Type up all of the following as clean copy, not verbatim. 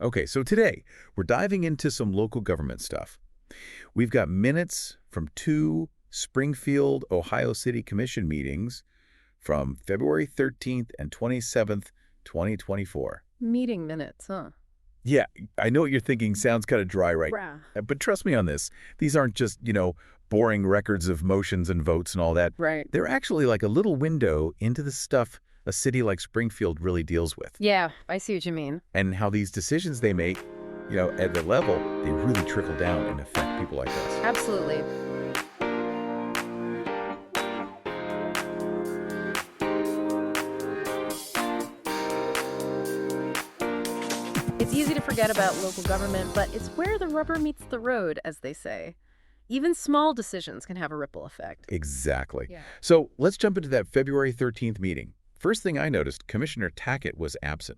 Okay, so today we're diving into some local government stuff. We've got minutes from two Springfield, Ohio City Commission meetings from February 13th and 27th, 2024. Meeting minutes, huh? Yeah, I know what you're thinking sounds kind of dry, right? Rah. But trust me on this. These aren't just, boring records of motions and votes and all that. Right. They're actually like a little window into the stuff a city like Springfield really deals with. Yeah, I see what you mean. And how these decisions they make, at the level, they really trickle down and affect people like us. Absolutely. It's easy to forget about local government, but it's where the rubber meets the road, as they say. Even small decisions can have a ripple effect. Exactly. Yeah. So let's jump into that February 13th meeting. First thing I noticed, Commissioner Tackett was absent.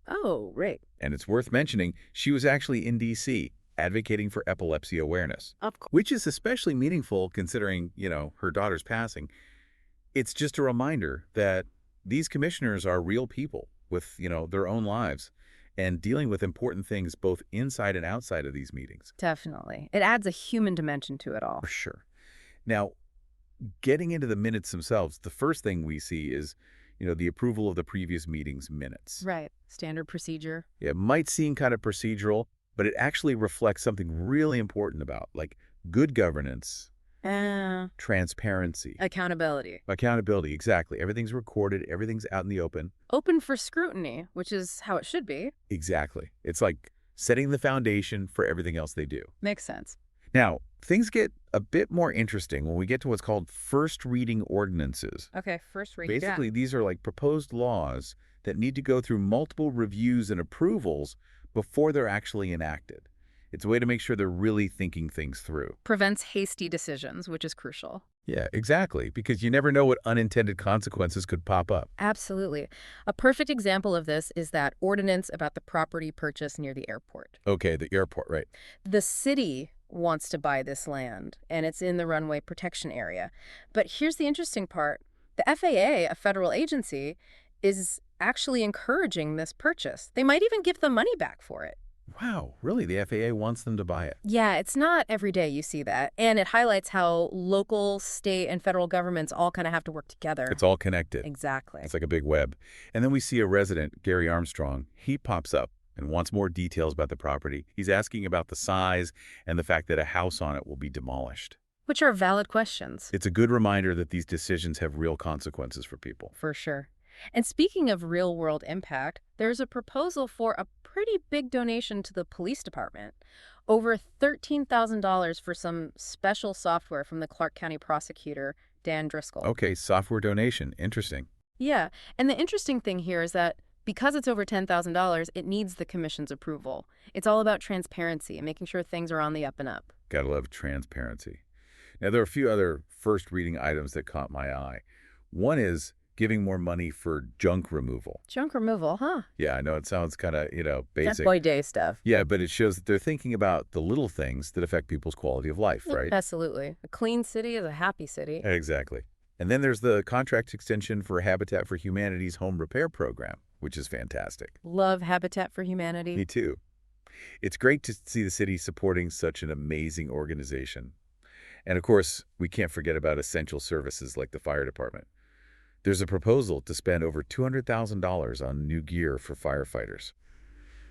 Oh, right. And it's worth mentioning, she was actually in D.C. advocating for epilepsy awareness, Of course. which is especially meaningful considering, her daughter's passing. It's just a reminder that these commissioners are real people with, their own lives and dealing with important things both inside and outside of these meetings. Definitely. It adds a human dimension to it all. For sure. Now, getting into the minutes themselves, the first thing we see is, the approval of the previous meeting's minutes. Right. Standard procedure. It might seem kind of procedural, but it actually reflects something really important about, like, good governance, transparency, Accountability. exactly. Everything's recorded, everything's out in the open. Open for scrutiny, which is how it should be. Exactly. It's like setting the foundation for everything else they do. Makes sense. Now, things get a bit more interesting when we get to what's called first reading ordinances. Okay, first read. Basically, these are like proposed laws that need to go through multiple reviews and approvals before they're actually enacted. It's a way to make sure they're really thinking things through. Prevents hasty decisions, which is crucial. Yeah, exactly, because you never know what unintended consequences could pop up. Absolutely. A perfect example of this is that ordinance about the property purchase near the airport. Okay, the airport, right. The city wants to buy this land, and it's in the runway protection area. But here's the interesting part. The FAA, a federal agency, is actually encouraging this purchase. They might even give the money back for it. Wow, really? The FAA wants them to buy it? Yeah, it's not every day you see that. And it highlights how local, state, and federal governments all kind of have to work together. It's all connected. Exactly. It's like a big web. And then we see a resident, Gary Armstrong. He pops up and wants more details about the property. He's asking about the size and the fact that a house on it will be demolished. Which are valid questions. It's a good reminder that these decisions have real consequences for people. For sure. And speaking of real-world impact, there's a proposal for a pretty big donation to the police department. Over $13,000 for some special software from the Clark County prosecutor, Dan Driscoll. Okay, software donation. Interesting. Yeah, and the interesting thing here is that because it's over $10,000, it needs the commission's approval. It's all about transparency and making sure things are on the up and up. Gotta love transparency. Now, there are a few other first reading items that caught my eye. One is giving more money for junk removal. Junk removal, huh? Yeah, I know it sounds kind of, basic. That's boy day stuff. Yeah, but it shows that they're thinking about the little things that affect people's quality of life, right? Absolutely. A clean city is a happy city. Exactly. And then there's the contract extension for Habitat for Humanity's home repair program, which is fantastic. Love Habitat for Humanity. Me too. It's great to see the city supporting such an amazing organization. And of course, we can't forget about essential services like the fire department. There's a proposal to spend over $200,000 on new gear for firefighters.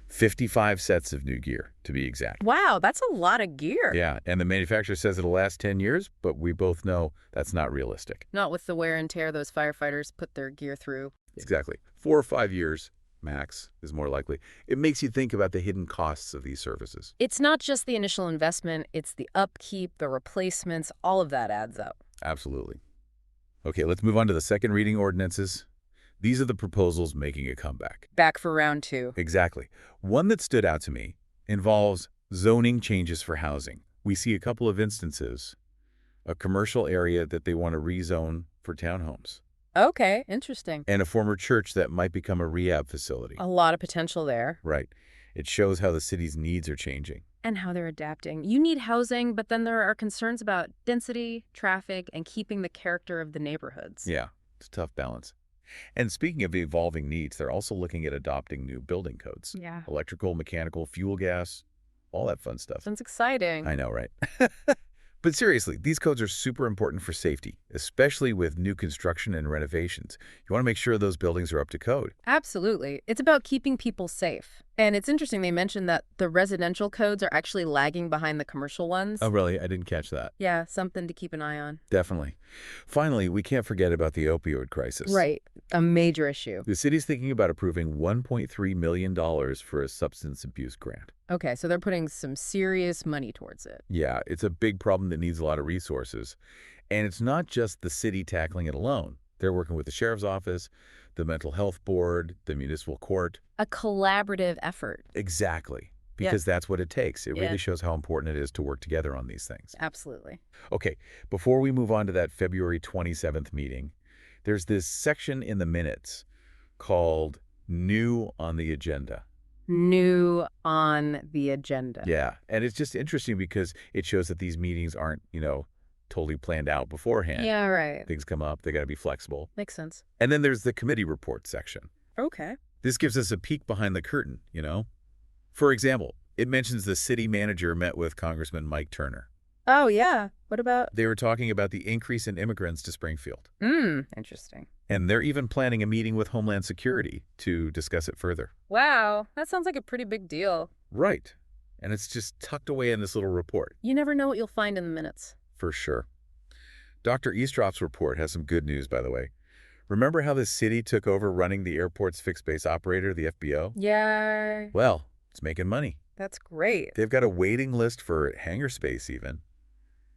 55 sets of new gear, to be exact. Wow, that's a lot of gear. Yeah, and the manufacturer says it'll last 10 years, but we both know that's not realistic. Not with the wear and tear those firefighters put their gear through. Exactly. 4 or 5 years, max, is more likely. It makes you think about the hidden costs of these services. It's not just the initial investment, it's the upkeep, the replacements, all of that adds up. Absolutely. Okay, let's move on to the second reading ordinances. These are the proposals making a comeback. Back for round two. Exactly. One that stood out to me involves zoning changes for housing. We see a couple of instances, a commercial area that they want to rezone for townhomes, Okay, interesting. and a former church that might become a rehab facility. A lot of potential there. Right. It shows how the city's needs are changing. And how they're adapting. You need housing, but then there are concerns about density, traffic, and keeping the character of the neighborhoods. Yeah, it's a tough balance. And speaking of evolving needs, they're also looking at adopting new building codes. Yeah. Electrical, mechanical, fuel gas, all that fun stuff. Sounds exciting. I know, right? But seriously, these codes are super important for safety, especially with new construction and renovations. You want to make sure those buildings are up to code. Absolutely. It's about keeping people safe. And it's interesting they mentioned that the residential codes are actually lagging behind the commercial ones. Oh, really? I didn't catch that. Yeah, something to keep an eye on. Definitely. Finally, we can't forget about the opioid crisis. Right. A major issue. The city's thinking about approving $1.3 million for a substance abuse grant. Okay, so they're putting some serious money towards it. Yeah, it's a big problem that needs a lot of resources. And it's not just the city tackling it alone. They're working with the sheriff's office, the mental health board, the municipal court. A collaborative effort. Exactly. Because that's what it takes. It Yeah. really shows how important it is to work together on these things. Absolutely. Okay, before we move on to that February 27th meeting, there's this section in the minutes called New on the Agenda. New on the agenda. Yeah, and it's just interesting because it shows that these meetings aren't, totally planned out beforehand. Yeah, right. Things come up, they got to be flexible. Makes sense. And then there's the committee report section. Okay. This gives us a peek behind the curtain. For example, it mentions the city manager met with Congressman Mike Turner. Oh, yeah. What about? They were talking about the increase in immigrants to Springfield. Interesting. And they're even planning a meeting with Homeland Security to discuss it further. Wow, that sounds like a pretty big deal. Right. And it's just tucked away in this little report. You never know what you'll find in the minutes. For sure. Dr. Eastrop's report has some good news, by the way. Remember how the city took over running the airport's fixed-base operator, the FBO? Yeah. Well, it's making money. That's great. They've got a waiting list for hangar space, even.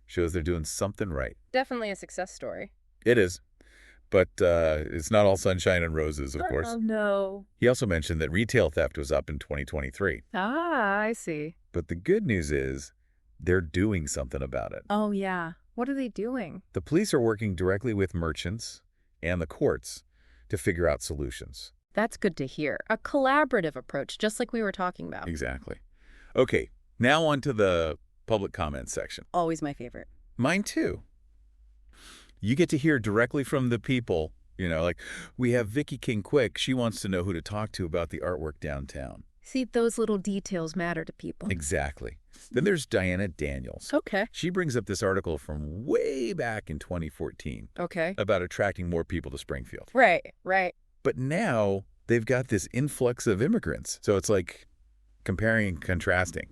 Shows they're doing something right. Definitely a success story. It is. But it's not all sunshine and roses, of course. Oh, no. He also mentioned that retail theft was up in 2023. Ah, I see. But the good news is they're doing something about it. Oh, yeah. What are they doing? The police are working directly with merchants and the courts to figure out solutions. That's good to hear. A collaborative approach, just like we were talking about. Exactly. Okay, now on to the public comment section. Always my favorite. Mine too. You get to hear directly from the people, like we have Vicky King Quick. She wants to know who to talk to about the artwork downtown. See, those little details matter to people. Exactly. Then there's Diana Daniels. Okay. She brings up this article from way back in 2014 Okay. about attracting more people to Springfield. Right. But now they've got this influx of immigrants. So it's like comparing and contrasting,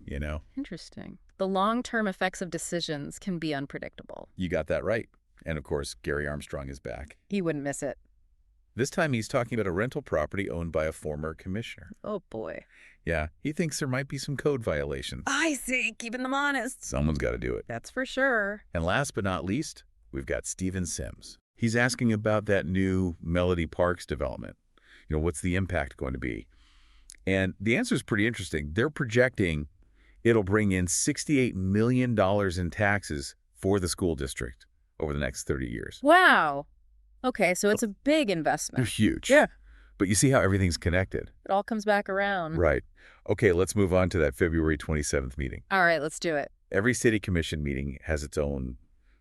Interesting. The long-term effects of decisions can be unpredictable. You got that right. And of course, Gary Armstrong is back. He wouldn't miss it. This time he's talking about a rental property owned by a former commissioner. Oh, boy. Yeah, he thinks there might be some code violations. I see. Keeping them honest. Someone's got to do it. That's for sure. And last but not least, we've got Steven Sims. He's asking about that new Melody Parks development. What's the impact going to be? And the answer is pretty interesting. They're projecting it'll bring in $68 million in taxes for the school district over the next 30 years. Wow. Okay, so it's a big They're investment. huge. Yeah. But you see how everything's connected. It all comes back around. Right. Okay, let's move on to that February 27th meeting. All right, let's do it. Every city commission meeting has its own,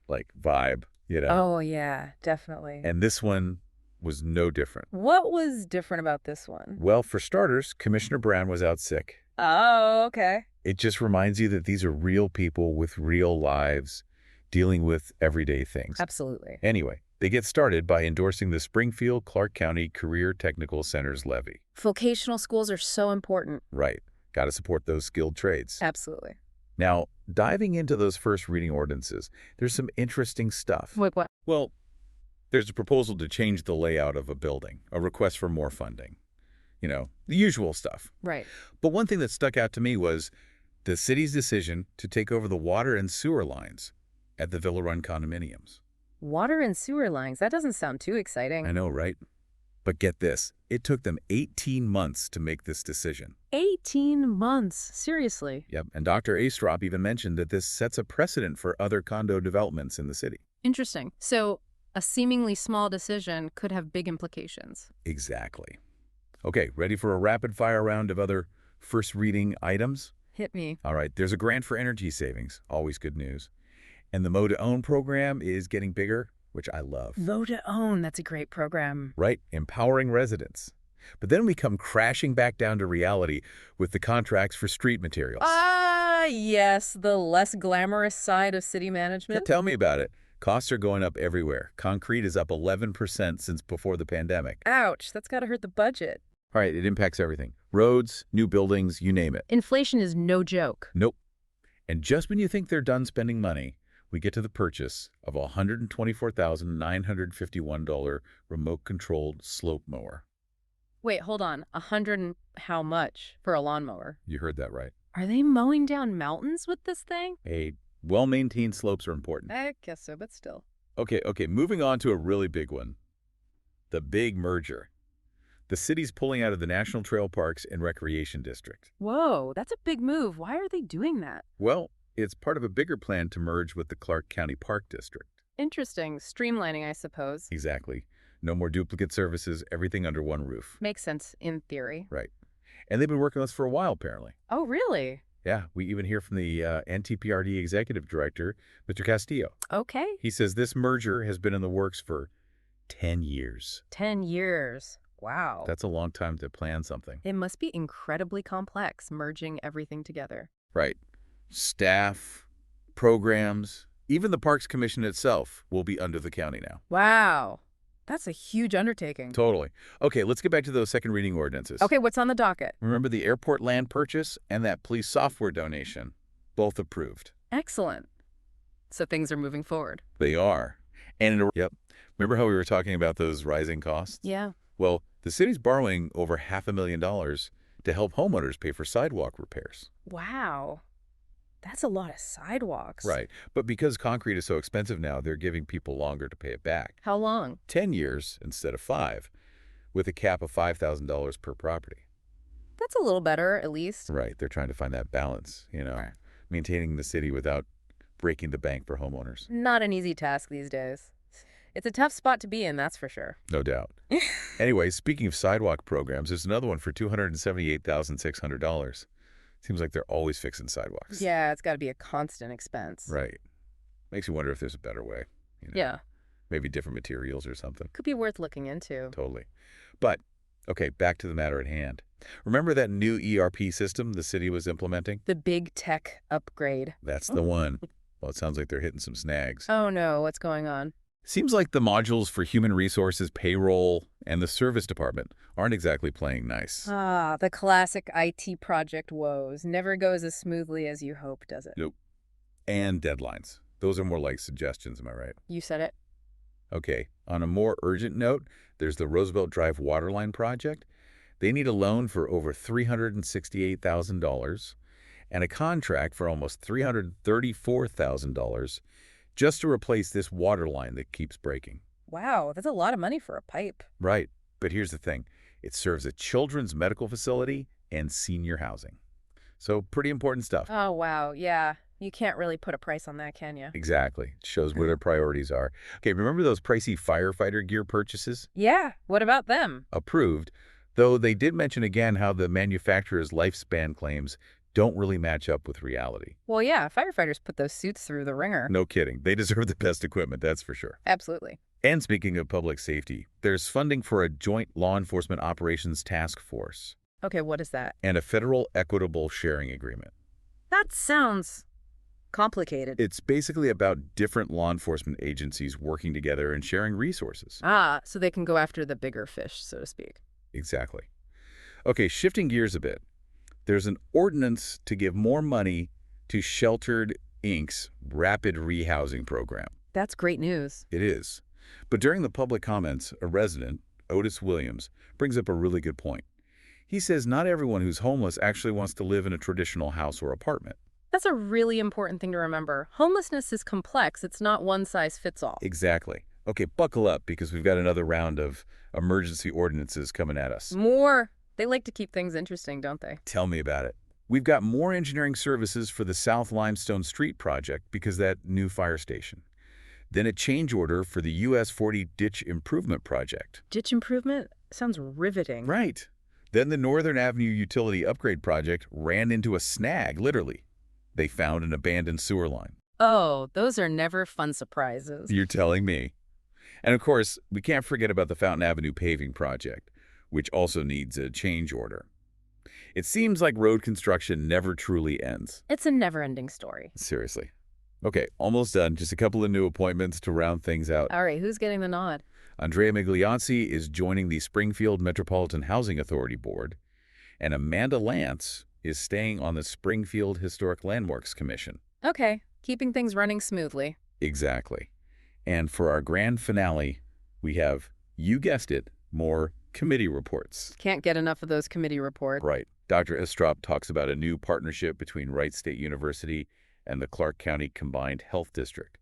vibe, Oh, yeah, definitely. And this one was no different. What was different about this one? Well, for starters, Commissioner Brown was out sick. Oh, okay. It just reminds you that these are real people with real lives dealing with everyday things. Absolutely. Anyway, they get started by endorsing the Springfield Clark County Career Technical Center's levy. Vocational schools are so important. Right. Got to support those skilled trades. Absolutely. Now, diving into those first reading ordinances, there's some interesting stuff. Wait, what? Well, there's a proposal to change the layout of a building, a request for more funding. The usual stuff. Right. But one thing that stuck out to me was the city's decision to take over the water and sewer lines at the Villa Run condominiums. Water and sewer lines. That doesn't sound too exciting. I know, right? But get this. It took them 18 months to make this decision. 18 months. Seriously. Yep. And Dr. Astrop even mentioned that this sets a precedent for other condo developments in the city. Interesting. So a seemingly small decision could have big implications. Exactly. Okay, ready for a rapid-fire round of other first reading items? Hit me. All right, there's a grant for energy savings. Always good news. And the Mow to Own program is getting bigger. which I love. Vote to Own, that's a great program. Right? Empowering residents. But then we come crashing back down to reality with the contracts for street materials. Ah, yes, the less glamorous side of city Yeah, management. tell me about it. Costs are going up everywhere. Concrete is up 11% since before the pandemic. Ouch, that's gotta hurt the budget. All right, it impacts everything. Roads, new buildings, you name it. Inflation is no joke. Nope. And just when you think they're done spending money, we get to the purchase of a $124,951 remote-controlled slope mower. Wait, hold on. 100 and how much for a lawnmower? You heard that right. Are they mowing down mountains with this thing? Hey, well-maintained slopes are important. I guess so, but still. Okay, moving on to a really big one. The big merger. The city's pulling out of the National Trail Parks and Recreation District. Whoa, that's a big move. Why are they doing that? Well, it's part of a bigger plan to merge with the Clark County Park District. Interesting. Streamlining, I suppose. Exactly. No more duplicate services, everything under one roof. Makes sense in theory. Right. And they've been working on this for a while, apparently. Oh, really? Yeah, we even hear from the NTPRD Executive Director, Mr. Castillo. Okay. He says this merger has been in the works for 10 years. 10 years. Wow. That's a long time to plan something. It must be incredibly complex, merging everything together. Right. Staff, programs, even the Parks Commission itself will be under the county now. Wow. That's a huge undertaking. Totally. Okay, let's get back to those second reading ordinances. Okay, what's on the docket? Remember the airport land purchase and that police software donation? Both approved. Excellent. So things are moving forward. They are. And yep. Remember how we were talking about those rising costs? Yeah. Well, the city's borrowing over $500,000 to help homeowners pay for sidewalk repairs. Wow. That's a lot of sidewalks. Right. But because concrete is so expensive now, they're giving people longer to pay it back. How long? 10 years instead of 5, with a cap of $5,000 per property. That's a little better, at least. Right. They're trying to find that balance, Right. maintaining the city without breaking the bank for homeowners. Not an easy task these days. It's a tough spot to be in, that's for sure. No doubt. Anyway, speaking of sidewalk programs, there's another one for $278,600. Seems like they're always fixing sidewalks. Yeah, it's got to be a constant expense. Right. Makes you wonder if there's a better way. Yeah. Maybe different materials or something. Could be worth looking into. Totally. But, okay, back to the matter at hand. Remember that new ERP system the city was implementing? The big tech upgrade. That's the one. Well, it sounds like they're hitting some snags. Oh no, what's going on? Seems like the modules for human resources, payroll, and the service department aren't exactly playing nice. Ah, the classic IT project woes. Never goes as smoothly as you hope, does it? Nope. And deadlines. Those are more like suggestions, am I right? You said it. Okay, on a more urgent note, there's the Roosevelt Drive Waterline project. They need a loan for over $368,000 and a contract for almost $334,000 just to replace this water line that keeps breaking. Wow, that's a lot of money for a pipe. Right, but here's the thing. It serves a children's medical facility and senior housing. So pretty important stuff. Oh, wow, yeah. You can't really put a price on that, can you? Exactly. It shows where their priorities are. Okay, remember those pricey firefighter gear purchases? Yeah, what about them? Approved, though they did mention again how the manufacturer's lifespan claims don't really match up with reality. Well, yeah, firefighters put those suits through the ringer. No kidding. They deserve the best equipment, that's for sure. Absolutely. And speaking of public safety, there's funding for a joint law enforcement operations task force Okay, what is that? and a federal equitable sharing agreement. That sounds complicated. It's basically about different law enforcement agencies working together and sharing resources. Ah, so they can go after the bigger fish, so to speak. Exactly. Okay, shifting gears a bit. There's an ordinance to give more money to Sheltered Inc.'s rapid rehousing program. That's great news. It is. But during the public comments, a resident, Otis Williams, brings up a really good point. He says not everyone who's homeless actually wants to live in a traditional house or apartment. That's a really important thing to remember. Homelessness is complex. It's not one size fits all. Exactly. Okay, buckle up because we've got another round of emergency ordinances coming at us. More. They like to keep things interesting, don't they? Tell me about it. We've got more engineering services for the South Limestone Street project because that new fire station. Then a change order for the US 40 ditch improvement project. Ditch improvement? Sounds riveting. Right. Then the Northern Avenue utility upgrade project ran into a snag, literally. They found an abandoned sewer line. Oh, those are never fun surprises. You're telling me. And of course, we can't forget about the Fountain Avenue paving project, which also needs a change order. It seems like road construction never truly ends. It's a never-ending story. Seriously. Okay, almost done. Just a couple of new appointments to round things out. All right, who's getting the nod? Andrea Migliozzi is joining the Springfield Metropolitan Housing Authority Board, and Amanda Lance is staying on the Springfield Historic Landmarks Commission. Okay, keeping things running smoothly. Exactly. And for our grand finale, we have, you guessed it, more committee reports. Can't get enough of those committee reports. Right. Dr. Estrop talks about a new partnership between Wright State University and the Clark County Combined Health District.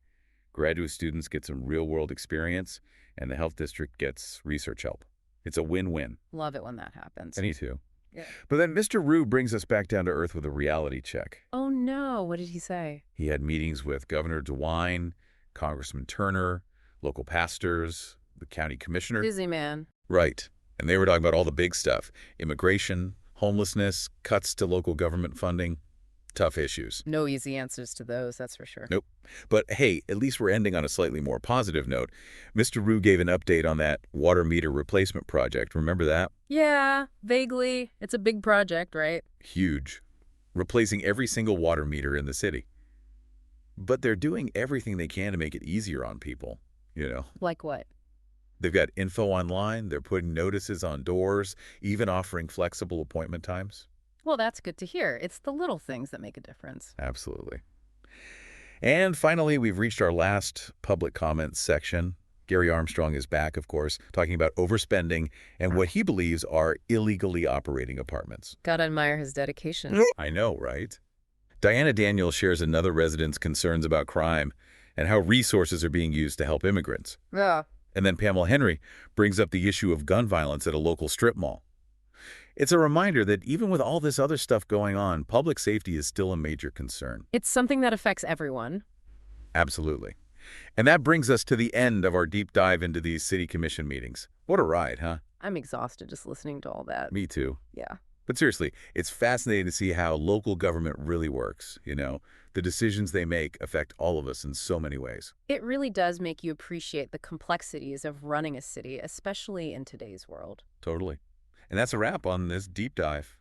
Graduate students get some real-world experience, and the health district gets research help. It's a win-win. Love it when that happens. Me too. Yeah. But then Mr. Rue brings us back down to earth with a reality check. Oh no, what did he say? He had meetings with Governor DeWine, Congressman Turner, local pastors, the county commissioner. Busy man. Right. And they were talking about all the big stuff. Immigration, homelessness, cuts to local government funding. Tough issues. No easy answers to those, that's for sure. Nope. But hey, at least we're ending on a slightly more positive note. Mr. Rue gave an update on that water meter replacement project. Remember that? Yeah, vaguely. It's a big project, right? Huge. Replacing every single water meter in the city. But they're doing everything they can to make it easier on people, you know. Like what? They've got info online, they're putting notices on doors, even offering flexible appointment times. Well, that's good to hear. It's the little things that make a difference. Absolutely. And finally, we've reached our last public comments section. Gary Armstrong is back, of course, talking about overspending and what he believes are illegally operating apartments. Gotta admire his dedication. I know, right? Diana Daniels shares another resident's concerns about crime and how resources are being used to help immigrants. Yeah. And then Pamela Henry brings up the issue of gun violence at a local strip mall. It's a reminder that even with all this other stuff going on, public safety is still a major concern. It's something that affects everyone. Absolutely. And that brings us to the end of our deep dive into these city commission meetings. What a ride, huh? I'm exhausted just listening to all that. Me too. Yeah. But seriously, it's fascinating to see how local government really works, you know? The decisions they make affect all of us in so many ways. It really does make you appreciate the complexities of running a city, especially in today's world. Totally. And that's a wrap on this deep dive.